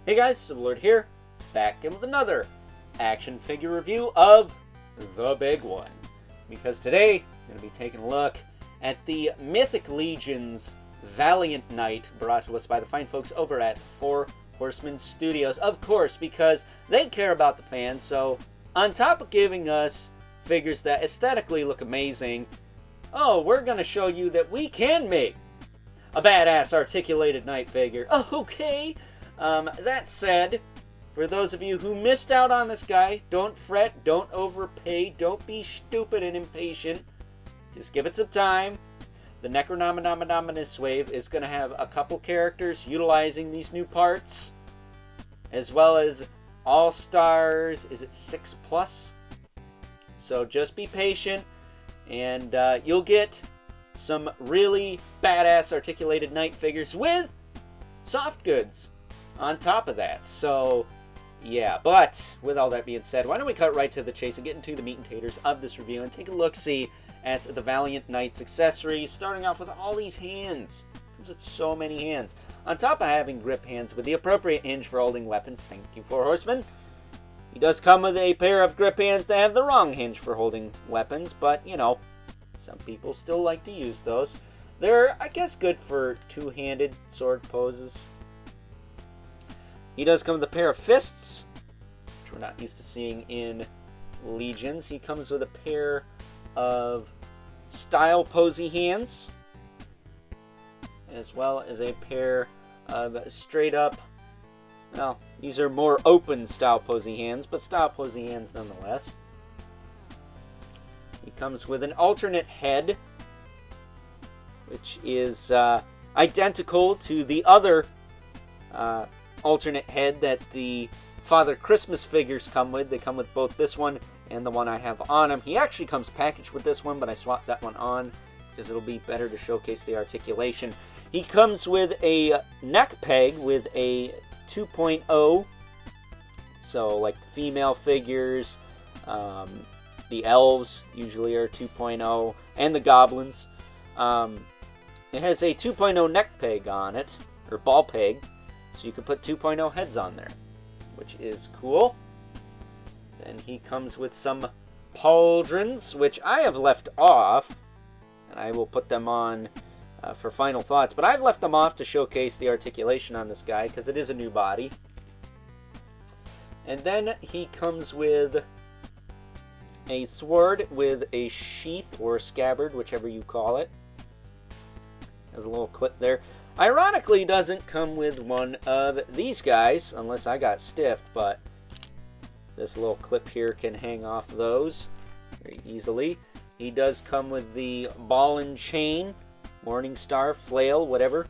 Hey guys, Sublord here, back in with another action figure review of the big one. Because today, I'm going to be taking a look at the Mythic Legion's Valiant Knight, brought to us by the fine folks over at Horsemen Studios. Of course, because they care about the fans, so on top of giving us figures that aesthetically look amazing, we're going to show you that we can make a badass articulated knight figure. Okay. That said, for those of you who missed out on this guy, don't fret, don't overpay, don't be stupid and impatient. Just give it some time. The Necronominominous wave is going to have a couple characters utilizing these new parts, as well as All-Stars, is it 6+? So just be patient, and you'll get some really badass articulated knight figures with soft goods on top of that. So yeah, but with all that being said, why don't we cut right to the chase and get into the meat and taters of this review and take a look-see at the Valiant Knight's accessories, starting off with all these hands. Comes with so many hands. On top of having grip hands with the appropriate hinge for holding weapons, thank you for Horsemen, he does come with a pair of grip hands that have the wrong hinge for holding weapons, but you know, some people still like to use those. They're, I guess, good for two-handed sword poses. He does come with a pair of fists, which we're not used to seeing in Legions. He comes with a pair of style posy hands, as well as a pair of straight up, well, these are more open style posy hands, but style posy hands nonetheless. He comes with an alternate head, which is identical to the other alternate head that the Father Christmas figures come with. They come with both this one and the one I have on him. He actually comes packaged with this one, but I swapped that one on because it'll be better to showcase the articulation. He comes with a neck peg with a 2.0, so like the female figures, the elves usually are 2.0, and the goblins. It has a 2.0 neck peg on it, or ball peg, so you can put 2.0 heads on there, which is cool. Then he comes with some pauldrons, which I have left off, and I will put them on for final thoughts, but I've left them off to showcase the articulation on this guy, because it is a new body. And then he comes with a sword with a sheath, or scabbard, whichever you call it. There's a little clip there. Ironically, doesn't come with one of these guys, unless I got stiffed, but this little clip here can hang off those very easily. He does come with the ball and chain, Morning Star, flail, whatever,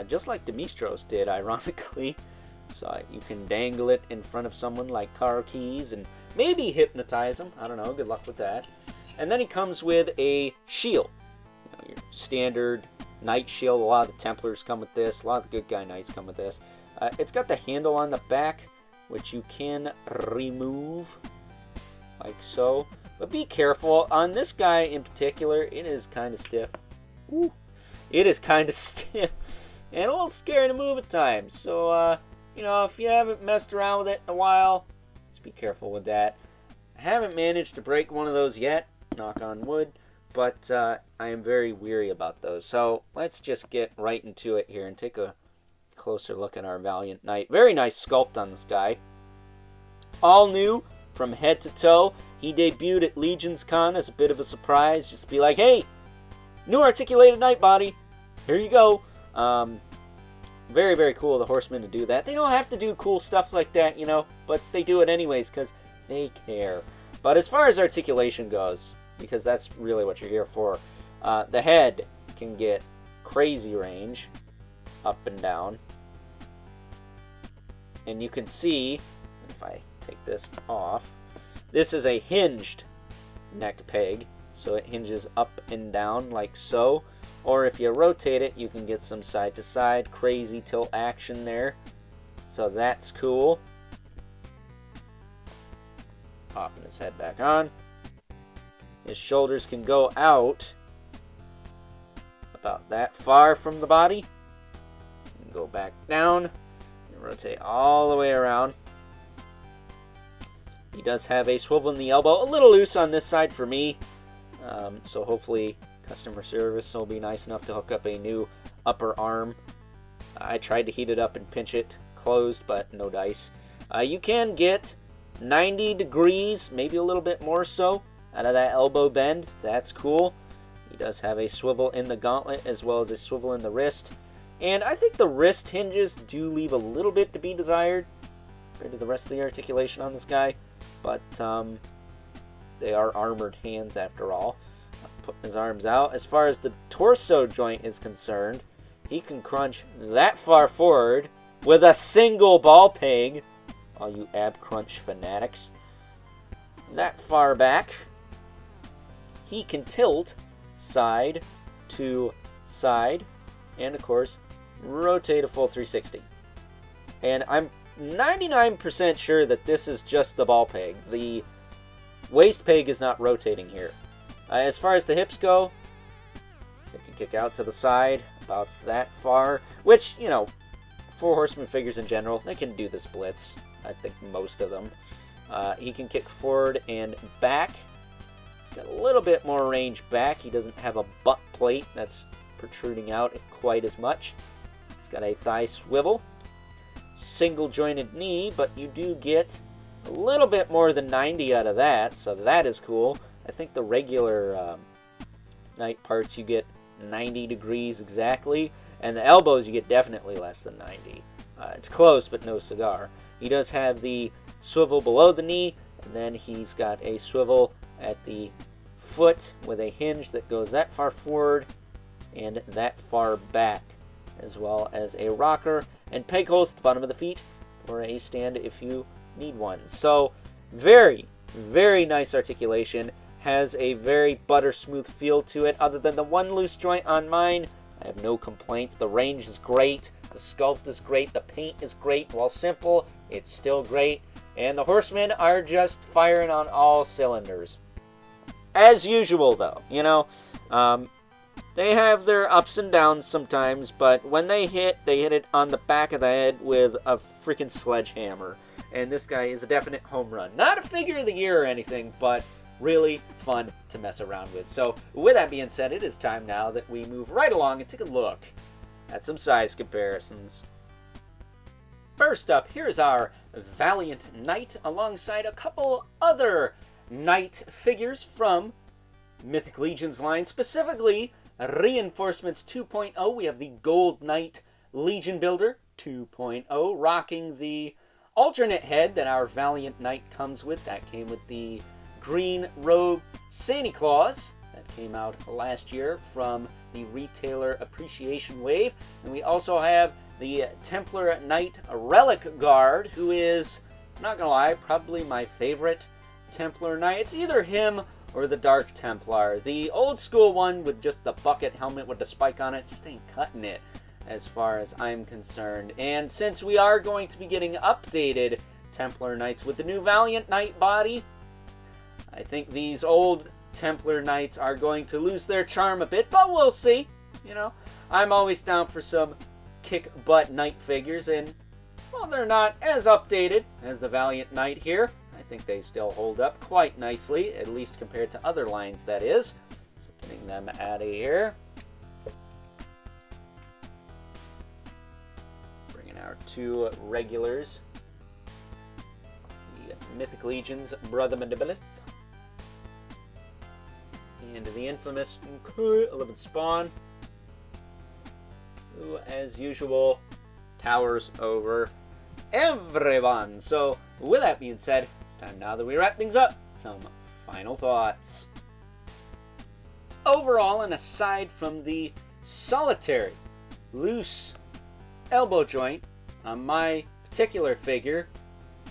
just like Demistros did, ironically. So you can dangle it in front of someone like car keys and maybe hypnotize them. I don't know, good luck with that. And then he comes with a shield, you know, your standard Knight shield. A lot of the Templars come with this. A lot of the good guy Knights come with this. It's got the handle on the back, which you can remove, like so. But be careful. On this guy in particular, it is kind of stiff. Ooh. It is kind of stiff. And a little scary to move at times. So, you know, if you haven't messed around with it in a while, just be careful with that. I haven't managed to break one of those yet, knock on wood. But I am very weary about those. So let's just get right into it here and take a closer look at our Valiant Knight. Very nice sculpt on this guy. All new from head to toe. He debuted at Legions Con as a bit of a surprise. Just be like, hey, new articulated knight body. Here you go. Very, very cool of the Horsemen to do that. They don't have to do cool stuff like that, you know, but they do it anyways because they care. But as far as articulation goes, because that's really what you're here for, the head can get crazy range up and down. And you can see, if I take this off, this is a hinged neck peg, so it hinges up and down like so. Or if you rotate it, you can get some side to side crazy tilt action there, so that's cool. Popping his head back on. His shoulders can go out about that far from the body. And go back down. rotate all the way around. He does have a swivel in the elbow, a little loose on this side for me. So hopefully customer service will be nice enough to hook up a new upper arm. I tried to heat it up and pinch it closed, but no dice. You can get 90 degrees, maybe a little bit more so, out of that elbow bend. That's cool. He does have a swivel in the gauntlet as well as a swivel in the wrist. And I think the wrist hinges do leave a little bit to be desired compared to the rest of the articulation on this guy. But they are armored hands after all. Putting his arms out. As far as the torso joint is concerned, he can crunch that far forward with a single ball peg. All you ab crunch fanatics. That far back. He can tilt side to side. And of course, rotate a full 360. And I'm 99% sure that this is just the ball peg. The waist peg is not rotating here. As far as the hips go, they can kick out to the side about that far. Which, you know, Four Horsemen figures in general, they can do the splits. I think most of them. He can kick forward and back. He's got a little bit more range back. He doesn't have a butt plate that's protruding out quite as much. He's got a thigh swivel. Single jointed knee, but you do get a little bit more than 90 out of that, so that is cool. I think the regular knight parts you get 90 degrees exactly, and the elbows you get definitely less than 90. It's close, but no cigar. He does have the swivel below the knee, and then he's got a swivel at the foot with a hinge that goes that far forward and that far back, as well as a rocker and peg holes at the bottom of the feet for a stand if you need one. So very, very nice articulation. Has a very butter smooth feel to it. Other than the one loose joint on mine, I have no complaints. The range is great. The sculpt is great. The paint is great. While simple, it's still great. And the Horsemen are just firing on all cylinders. As usual, though, you know, they have their ups and downs sometimes, but when they hit it on the back of the head with a freaking sledgehammer. And this guy is a definite home run. Not a figure of the year or anything, but really fun to mess around with. So with that being said, it is time now that we move right along and take a look at some size comparisons. First up, here's our Valiant Knight alongside a couple other Knight figures from Mythic Legion's line, specifically Reinforcements 2.0. We have the Gold Knight Legion Builder 2.0, rocking the alternate head that our Valiant Knight comes with. That came with the green robe Santa Claus that came out last year from the Retailer Appreciation Wave. And we also have the Templar Knight Relic Guard, who is, I'm not gonna lie, probably my favorite Templar Knight. It's either him or the Dark Templar. The old school one with just the bucket helmet with the spike on it just ain't cutting it as far as I'm concerned. And since we are going to be getting updated Templar Knights with the new Valiant Knight body, I think these old Templar Knights are going to lose their charm a bit, but we'll see. You know, I'm always down for some kick-butt Knight figures, and while they're not as updated as the Valiant Knight here, I think they still hold up quite nicely, at least compared to other lines, that is. So getting them out of here. Bringing our two regulars. The Mythic Legion's Brother Mandibulis. And the infamous 11 Spawn, who, as usual, towers over everyone. So, with that being said, it's time now that we wrap things up. Some final thoughts. Overall, and aside from the solitary, loose elbow joint on my particular figure,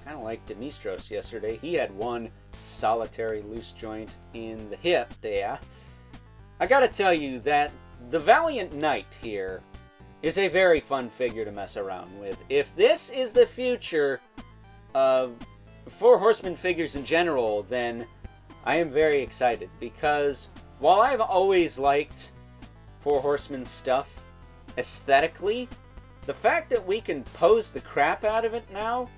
kind of like Demistros yesterday, he had one solitary loose joint in the hip there. I gotta tell you that the Valiant Knight here is a very fun figure to mess around with. If this is the future of Four Horsemen figures in general, then I am very excited, because while I've always liked Four Horsemen stuff aesthetically, the fact that we can pose the crap out of it now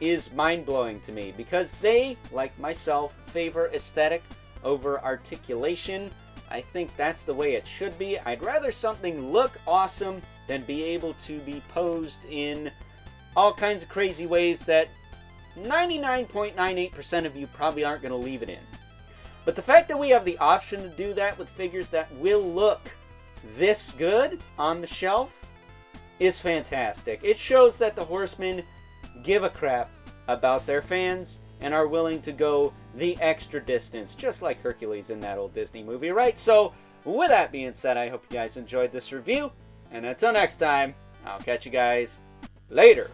is mind-blowing to me, because they, like myself, favor aesthetic over articulation. I think that's the way it should be. I'd rather something look awesome than be able to be posed in all kinds of crazy ways that 99.98% of you probably aren't going to leave it in. But the fact that we have the option to do that with figures that will look this good on the shelf is fantastic. It shows that the Horsemen give a crap about their fans and are willing to go the extra distance, just like Hercules in that old Disney movie, right? So, with that being said, I hope you guys enjoyed this review, and until next time, I'll catch you guys later.